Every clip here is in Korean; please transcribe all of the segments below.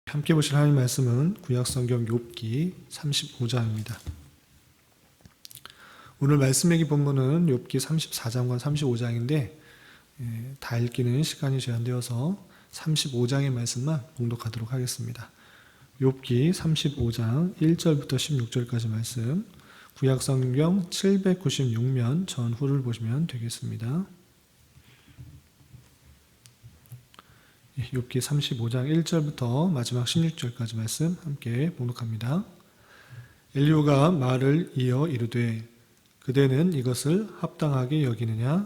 함께 보실 하나님 말씀은 구약성경 욥기 35장입니다. 오늘 말씀 읽기 본문은 욥기 34장과 35장인데 다 읽기는 시간이 제한되어서 35장의 말씀만 봉독하도록 하겠습니다. 욥기 35장 1절부터 16절까지 말씀, 구약성경 796면 전후를 보시면 되겠습니다. 욥기 35장 1절부터 마지막 16절까지 말씀 함께 봉독합니다. 엘리후가 말을 이어 이르되 그대는 이것을 합당하게 여기느냐?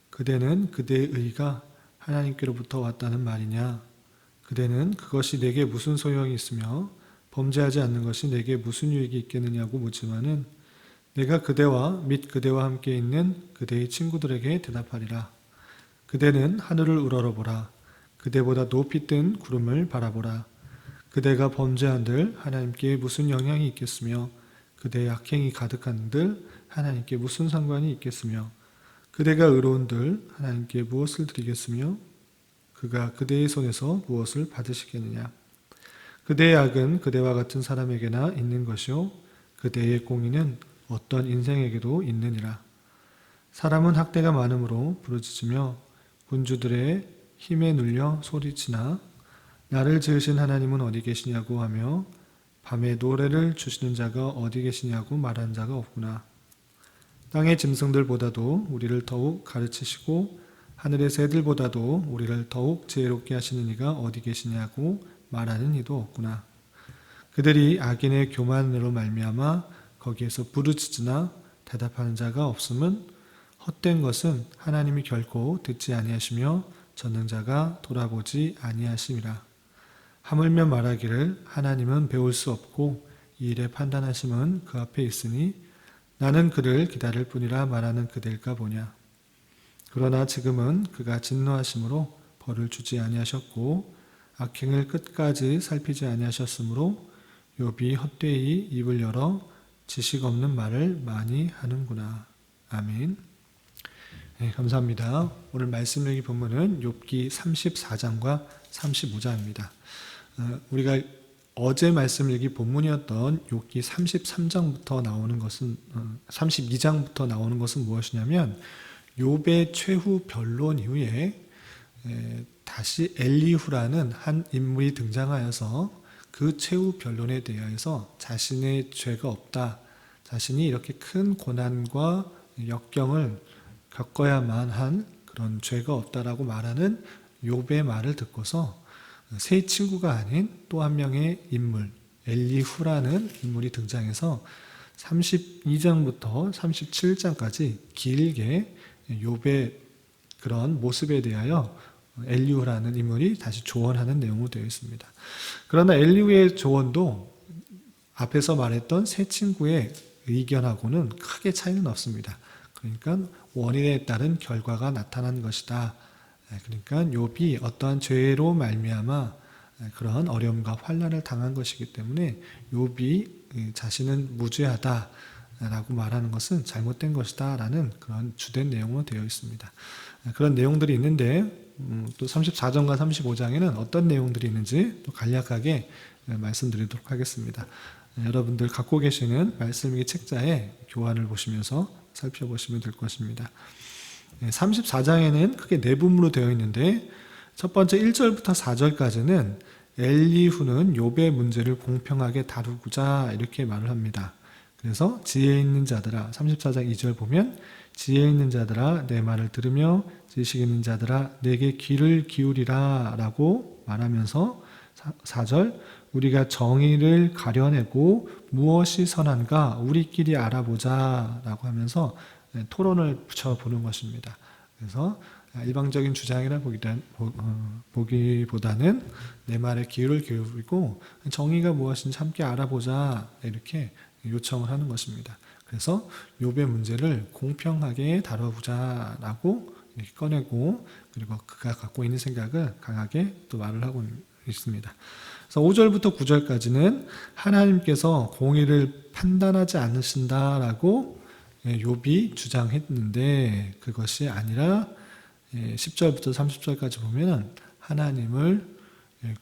그대는 그대의 의가 하나님께로부터 왔다는 말이냐? 그대는 그것이 내게 무슨 소용이 있으며 범죄하지 않는 것이 내게 무슨 유익이 있겠느냐고 묻지만은 내가 그대와 및 그대와 함께 있는 그대의 친구들에게 대답하리라. 그대는 하늘을 우러러보라. 그대보다 높이 뜬 구름을 바라보라. 그대가 범죄한들 하나님께 무슨 영향이 있겠으며 그대의 악행이 가득한들 하나님께 무슨 상관이 있겠으며 그대가 의로운들 하나님께 무엇을 드리겠으며 그가 그대의 손에서 무엇을 받으시겠느냐. 그대의 악은 그대와 같은 사람에게나 있는 것이요 그대의 공의는 어떤 인생에게도 있느니라. 사람은 학대가 많음으로 부르짖으며 군주들의 힘에 눌려 소리치나 나를 지으신 하나님은 어디 계시냐고 하며 밤에 노래를 주시는 자가 어디 계시냐고 말하는 자가 없구나. 땅의 짐승들보다도 우리를 더욱 가르치시고 하늘의 새들보다도 우리를 더욱 지혜롭게 하시는 이가 어디 계시냐고 말하는 이도 없구나. 그들이 악인의 교만으로 말미암아 거기에서 부르짖으나 대답하는 자가 없음은 헛된 것은 하나님이 결코 듣지 아니하시며 전능자가 돌아보지 아니하심이라. 하물며 말하기를 하나님은 배울 수 없고 이 일의 판단하심은 그 앞에 있으니 나는 그를 기다릴 뿐이라 말하는 그대일까 보냐. 그러나 지금은 그가 진노하심으로 벌을 주지 아니하셨고 악행을 끝까지 살피지 아니하셨으므로 욥이 헛되이 입을 열어 지식 없는 말을 많이 하는구나. 아멘. 네, 감사합니다. 오늘 말씀 읽기 본문은 욥기 34장과 35장입니다. 우리가 어제 말씀 읽기 본문이었던 욥기 33장부터 나오는 것은 32장부터 나오는 것은 무엇이냐면 욥의 최후 변론 이후에 다시 엘리후라는 한 인물이 등장하여서 그 최후 변론에 대하여서 자신의 죄가 없다, 자신이 이렇게 큰 고난과 역경을 겪어야만 한 그런 죄가 없다라고 말하는 욥의 말을 듣고서 세 친구가 아닌 또 한 명의 인물 엘리후라는 인물이 등장해서 32장부터 37장까지 길게 욥의 그런 모습에 대하여 엘리후라는 인물이 다시 조언하는 내용으로 되어 있습니다. 그러나 엘리후의 조언도 앞에서 말했던 세 친구의 의견하고는 크게 차이는 없습니다. 그러니까 원인에 따른 결과가 나타난 것이다. 그러니까 욥이 어떠한 죄로 말미암아 그런 어려움과 환난을 당한 것이기 때문에 욥이 자신은 무죄하다라고 말하는 것은 잘못된 것이다라는 그런 주된 내용으로 되어 있습니다. 그런 내용들이 있는데 또 34장과 35장에는 어떤 내용들이 있는지 또 간략하게 말씀드리도록 하겠습니다. 여러분들 갖고 계시는 말씀일기 책자에 교환을 보시면서 살펴보시면 될 것입니다. 34장에는 크게 네 부분으로 되어 있는데 첫 번째 1절부터 4절까지는 엘리후는 욥의 문제를 공평하게 다루고자 이렇게 말을 합니다. 그래서 지혜 있는 자들아, 34장 2절 보면 지혜 있는 자들아 내 말을 들으며 지식 있는 자들아 내게 귀를 기울이라 라고 말하면서 4절 우리가 정의를 가려내고 무엇이 선한가 우리끼리 알아보자 라고 하면서 토론을 붙여보는 것입니다. 그래서 일방적인 주장이라 보기보다는 내 말에 귀를 기울이고 정의가 무엇인지 함께 알아보자 이렇게 요청을 하는 것입니다. 그래서 욥의 문제를 공평하게 다뤄보자 라고 이렇게 꺼내고 그리고 그가 갖고 있는 생각을 강하게 또 말을 하고 있습니다. 그래서 5절부터 9절까지는 하나님께서 공의를 판단하지 않으신다라고 욥이 주장했는데 그것이 아니라 10절부터 30절까지 보면 하나님을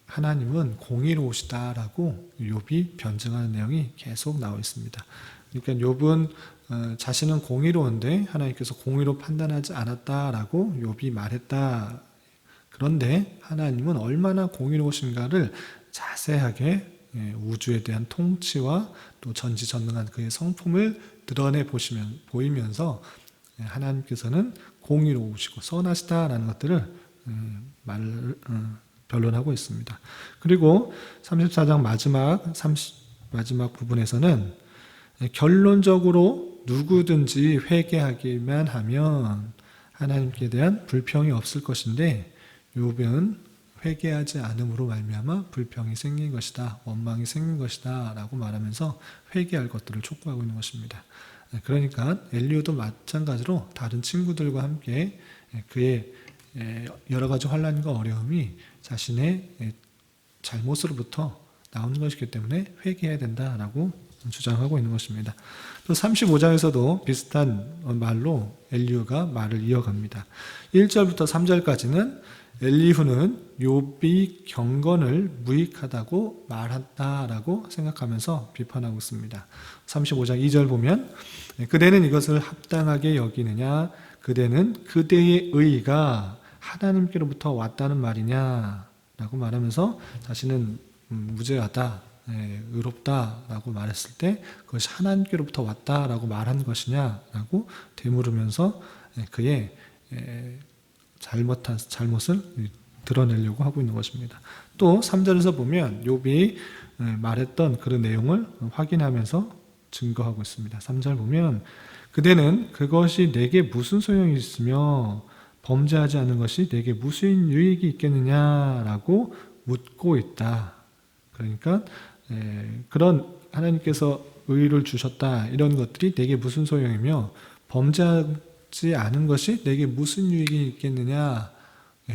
하나님은 공의로우시다라고 욥이 변증하는 내용이 계속 나와 있습니다. 그러니까 욥은 자신은 공의로운데 하나님께서 공의로 판단하지 않았다라고 욥이 말했다. 그런데 하나님은 얼마나 공의로우신가를 자세하게 우주에 대한 통치와 또 전지전능한 그의 성품을 드러내 보이면서 하나님께서는 공의로우시고 선하시다라는 것들을 변론하고 있습니다. 그리고 34장 마지막 부분에서는 결론적으로 누구든지 회개하기만 하면 하나님께 대한 불평이 없을 것인데 욥은 회개하지 않음으로 말미암아 불평이 생긴 것이다, 원망이 생긴 것이다 라고 말하면서 회개할 것들을 촉구하고 있는 것입니다. 그러니까 엘리후도 마찬가지로 다른 친구들과 함께 그의 여러 가지 환난과 어려움이 자신의 잘못으로부터 나오는 것이기 때문에 회개해야 된다라고 주장하고 있는 것입니다. 또 35장에서도 비슷한 말로 엘리후가 말을 이어갑니다. 1절부터 3절까지는 엘리후는 욥이 경건을 무익하다고 말한다라고 생각하면서 비판하고 있습니다. 35장 2절 보면 그대는 이것을 합당하게 여기느냐, 그대는 그대의 의가 하나님께로부터 왔다는 말이냐 라고 말하면서 자신은 무죄하다, 의롭다라고 말했을 때 그것이 하나님께로부터 왔다라고 말한 것이냐라고 되물으면서 그의 잘못을 드러내려고 하고 있는 것입니다. 또 3절에서 보면 욥이 말했던 그런 내용을 확인하면서 증거하고 있습니다. 3절 보면 그대는 그것이 내게 무슨 소용이 있으며 범죄하지 않은 것이 내게 무슨 유익이 있겠느냐라고 묻고 있다. 그러니까 그런 하나님께서 의를 주셨다 이런 것들이 내게 무슨 소용이며 범죄하지 않은 것이 내게 무슨 유익이 있겠느냐.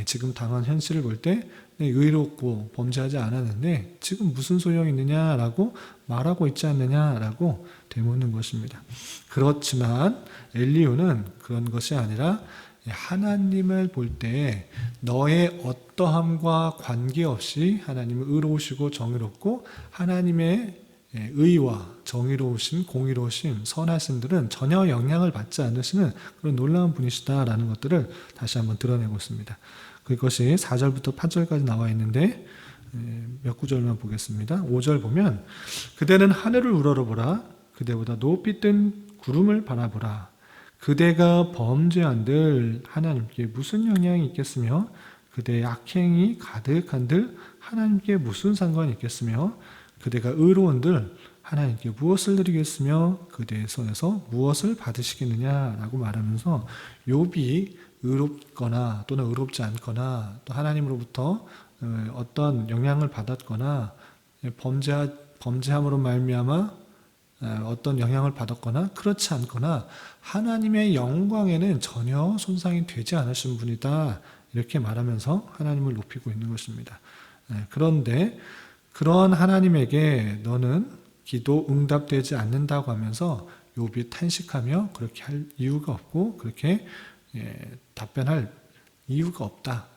지금 당한 현실을 볼 때 의롭고 범죄하지 않았는데 지금 무슨 소용이 있느냐라고 말하고 있지 않느냐라고 되묻는 것입니다. 그렇지만 엘리후는 그런 것이 아니라 하나님을 볼 때 너의 어떠함과 관계없이 하나님은 의로우시고 정의롭고 하나님의 의와 정의로우심, 공의로우심, 선하심들은 전혀 영향을 받지 않으시는 그런 놀라운 분이시다라는 것들을 다시 한번 드러내고 있습니다. 그것이 4절부터 8절까지 나와 있는데 몇 구절만 보겠습니다. 5절 보면 그대는 하늘을 우러러보라. 그대보다 높이 뜬 구름을 바라보라. 그대가 범죄한들 하나님께 무슨 영향이 있겠으며 그대의 악행이 가득한들 하나님께 무슨 상관이 있겠으며 그대가 의로운들 하나님께 무엇을 드리겠으며 그대의 손에서 무엇을 받으시겠느냐라고 말하면서 욥이 의롭거나 또는 의롭지 않거나 또 하나님으로부터 어떤 영향을 받았거나 범죄함으로 말미암아 어떤 영향을 받았거나 그렇지 않거나 하나님의 영광에는 전혀 손상이 되지 않으신 분이다 이렇게 말하면서 하나님을 높이고 있는 것입니다. 그런데 그런 하나님에게 너는 기도 응답되지 않는다고 하면서 욥이 탄식하며 그렇게 할 이유가 없고 그렇게 답변할 이유가 없다.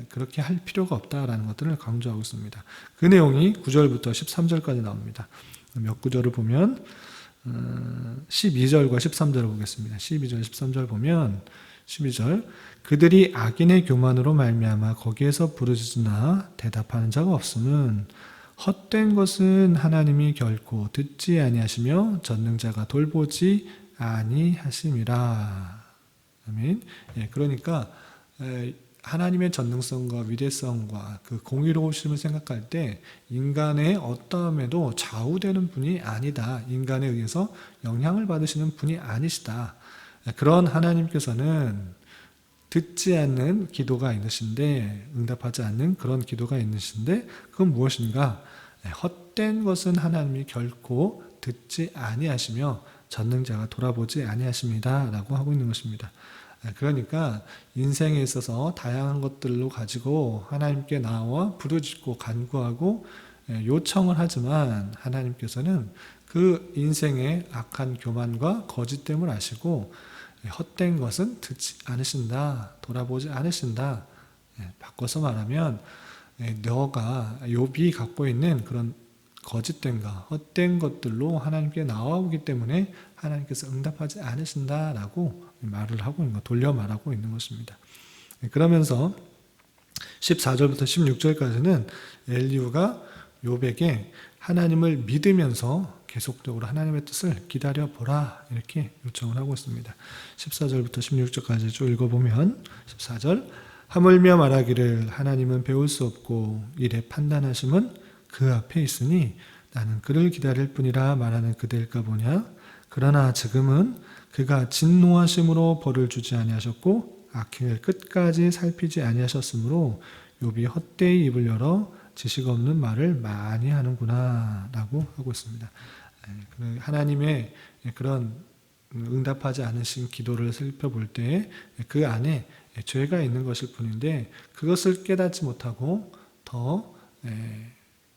그렇게 할 필요가 없다라는 것들을 강조하고 있습니다. 그 내용이 9절부터 13절까지 나옵니다. 몇 구절을 보면 12절과 13절을 보겠습니다. 12절, 13절 보면 12절 그들이 악인의 교만으로 말미암아 거기에서 부르짖으나 대답하는 자가 없음은 헛된 것은 하나님이 결코 듣지 아니하시며 전능자가 돌보지 아니하심이라. 아멘. 그러니까 하나님의 전능성과 위대성과 그 공의로우심을 생각할 때 인간의 어떠함에도 좌우되는 분이 아니다. 인간에 의해서 영향을 받으시는 분이 아니시다. 그런 하나님께서는 듣지 않는 기도가 있으신데 응답하지 않는 그런 기도가 있으신데 그건 무엇인가? 헛된 것은 하나님이 결코 듣지 아니하시며 전능자가 돌아보지 아니하십니다 라고 하고 있는 것입니다. 그러니까 인생에 있어서 다양한 것들로 가지고 하나님께 나와 부르짖고 간구하고 요청을 하지만 하나님께서는 그 인생의 악한 교만과 거짓됨을 아시고 헛된 것은 듣지 않으신다, 돌아보지 않으신다. 바꿔서 말하면 너가 욥이 갖고 있는 그런 거짓된가 헛된 것들로 하나님께 나와오기 때문에 하나님께서 응답하지 않으신다라고 말을 하고 있는 것, 돌려 말하고 있는 것입니다. 그러면서 14절부터 16절까지는 엘리후가 욥에게 하나님을 믿으면서 계속적으로 하나님의 뜻을 기다려보라 이렇게 요청을 하고 있습니다. 14절부터 16절까지 쭉 읽어보면 14절 하물며 말하기를 하나님은 배울 수 없고 일의 판단하심은 그 앞에 있으니 나는 그를 기다릴 뿐이라 말하는 그대일까 보냐. 그러나 지금은 그가 진노하심으로 벌을 주지 아니하셨고 악행을 끝까지 살피지 아니하셨으므로 욥이 헛되이 입을 열어 지식 없는 말을 많이 하는구나 라고 하고 있습니다. 하나님의 그런 응답하지 않으신 기도를 살펴볼 때 그 안에 죄가 있는 것일 뿐인데 그것을 깨닫지 못하고 더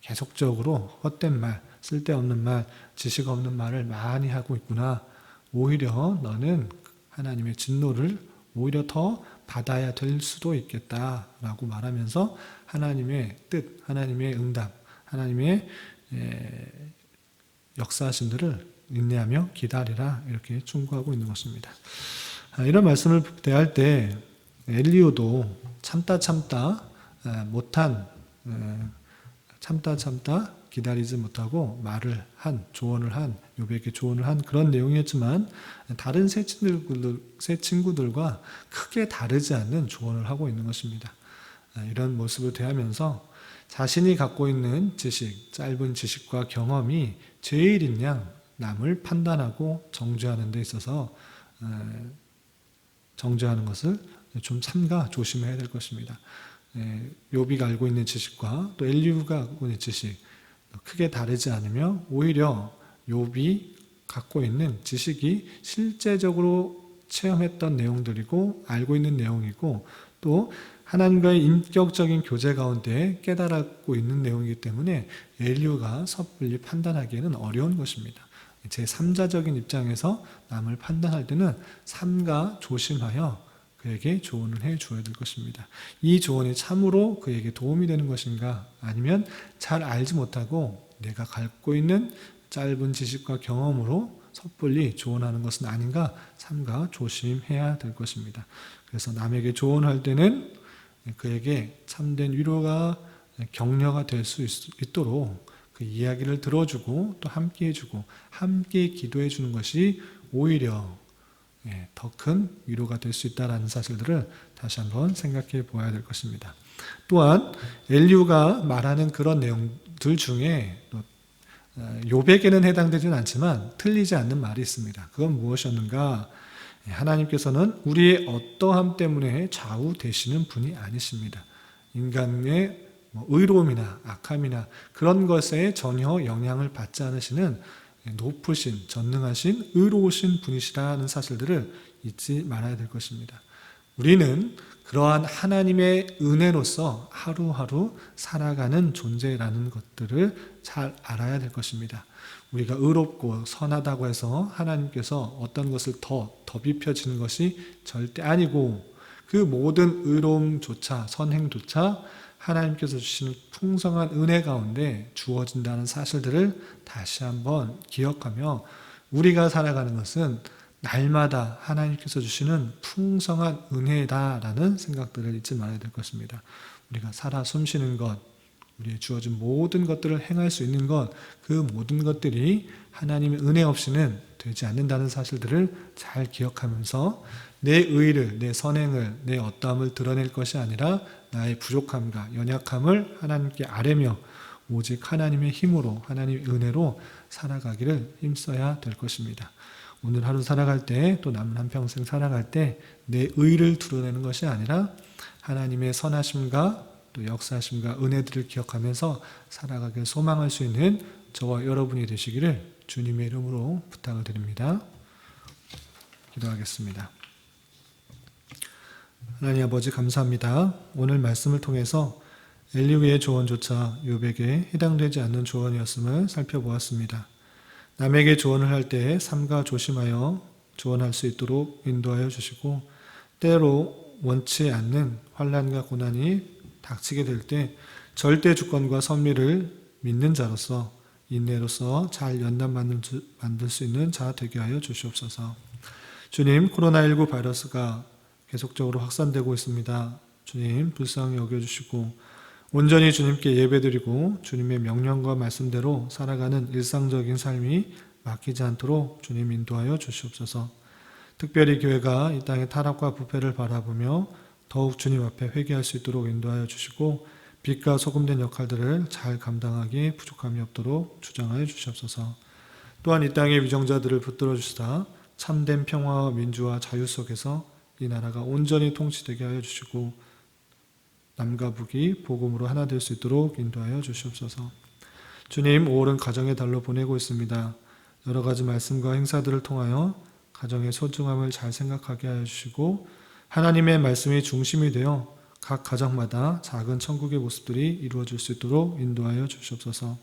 계속적으로 헛된 말, 쓸데없는 말, 지식 없는 말을 많이 하고 있구나. 오히려 너는 하나님의 진노를 오히려 더 받아야 될 수도 있겠다라고 말하면서 하나님의 뜻, 하나님의 응답, 하나님의 역사하심들을 인내하며 기다리라 이렇게 충고하고 있는 것입니다. 이런 말씀을 대할 때 엘리후도 참다 못한 참다 기다리지 못하고 말을 한 조언을 한 욥에게 조언을 한 그런 내용이었지만 다른 세 친구들과 크게 다르지 않는 조언을 하고 있는 것입니다. 이런 모습을 대하면서 자신이 갖고 있는 지식, 짧은 지식과 경험이 제일인 양 남을 판단하고 정죄하는 데 있어서 정죄하는 것을 좀 삼가 조심해야 될 것입니다. 욥이가 알고 있는 지식과 또 엘리후가 갖고 있는 지식 크게 다르지 않으며 오히려 욥이 갖고 있는 지식이 실제적으로 체험했던 내용들이고 알고 있는 내용이고 또 하나님과의 인격적인 교제 가운데 깨달았고 있는 내용이기 때문에 엘리후가 섣불리 판단하기에는 어려운 것입니다. 제3자적인 입장에서 남을 판단할 때는 삼가 조심하여 그에게 조언을 해 주어야 될 것입니다. 이 조언이 참으로 그에게 도움이 되는 것인가 아니면 잘 알지 못하고 내가 갖고 있는 짧은 지식과 경험으로 섣불리 조언하는 것은 아닌가 삼가 조심해야 될 것입니다. 그래서 남에게 조언할 때는 그에게 참된 위로가 격려가 될 수 있도록 그 이야기를 들어주고 또 함께 해주고 함께 기도해 주는 것이 오히려 더 큰 위로가 될 수 있다는 사실들을 다시 한번 생각해 보아야 될 것입니다. 또한 엘리후가 말하는 그런 내용들 중에 욥에게는 해당되지는 않지만 틀리지 않는 말이 있습니다. 그건 무엇이었는가? 하나님께서는 우리의 어떠함 때문에 좌우되시는 분이 아니십니다. 인간의 의로움이나 악함이나 그런 것에 전혀 영향을 받지 않으시는 높으신, 전능하신, 의로우신 분이시라는 사실들을 잊지 말아야 될 것입니다. 우리는 그러한 하나님의 은혜로서 하루하루 살아가는 존재라는 것들을 잘 알아야 될 것입니다. 우리가 의롭고 선하다고 해서 하나님께서 어떤 것을 더 덧입혀지는 것이 절대 아니고 그 모든 의로움조차 선행조차 하나님께서 주시는 풍성한 은혜 가운데 주어진다는 사실들을 다시 한번 기억하며 우리가 살아가는 것은 날마다 하나님께서 주시는 풍성한 은혜다라는 생각들을 잊지 말아야 될 것입니다. 우리가 살아 숨쉬는 것, 우리의 주어진 모든 것들을 행할 수 있는 것, 그 모든 것들이 하나님의 은혜 없이는 되지 않는다는 사실들을 잘 기억하면서 내 의를, 내 선행을, 내 어떠함을 드러낼 것이 아니라 나의 부족함과 연약함을 하나님께 아뢰며 오직 하나님의 힘으로, 하나님의 은혜로 살아가기를 힘써야 될 것입니다. 오늘 하루 살아갈 때, 또 남은 한평생 살아갈 때 내 의를 드러내는 것이 아니라 하나님의 선하심과 또 역사하심과 은혜들을 기억하면서 살아가길 소망할 수 있는 저와 여러분이 되시기를 주님의 이름으로 부탁을 드립니다. 기도하겠습니다. 하나님 아버지 감사합니다. 오늘 말씀을 통해서 엘리후의 조언조차 욥에게 해당되지 않는 조언이었음을 살펴보았습니다. 남에게 조언을 할 때 삼가 조심하여 조언할 수 있도록 인도하여 주시고 때로 원치 않는 환난과 고난이 닥치게 될 때 절대 주권과 섭리를 믿는 자로서 인내로서 잘 연단 만들 수 있는 자 되게 하여 주시옵소서. 주님, 코로나19 바이러스가 계속적으로 확산되고 있습니다. 주님, 불쌍히 여겨주시고 온전히 주님께 예배드리고 주님의 명령과 말씀대로 살아가는 일상적인 삶이 막히지 않도록 주님 인도하여 주시옵소서. 특별히 교회가 이 땅의 타락과 부패를 바라보며 더욱 주님 앞에 회개할 수 있도록 인도하여 주시고 빛과 소금된 역할들을 잘 감당하기에 부족함이 없도록 주장하여 주시옵소서. 또한 이 땅의 위정자들을 붙들어 주시다 참된 평화와 민주와 자유 속에서 이 나라가 온전히 통치되게 하여 주시고 남과 북이 복음으로 하나 될 수 있도록 인도하여 주시옵소서. 주님, 5월은 가정의 달로 보내고 있습니다. 여러 가지 말씀과 행사들을 통하여 가정의 소중함을 잘 생각하게 하여 주시고 하나님의 말씀이 중심이 되어 각 가정마다 작은 천국의 모습들이 이루어질 수 있도록 인도하여 주시옵소서.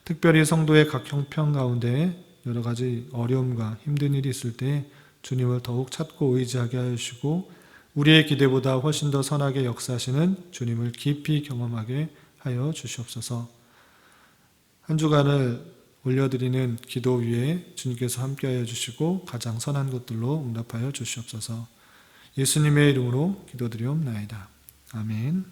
특별히 성도의 각 형편 가운데 여러 가지 어려움과 힘든 일이 있을 때 주님을 더욱 찾고 의지하게 하여 주시고 우리의 기대보다 훨씬 더 선하게 역사하시는 주님을 깊이 경험하게 하여 주시옵소서. 한 주간을 올려드리는 기도 위에 주님께서 함께하여 주시고 가장 선한 것들로 응답하여 주시옵소서. 예수님의 이름으로 기도드리옵나이다. 아멘.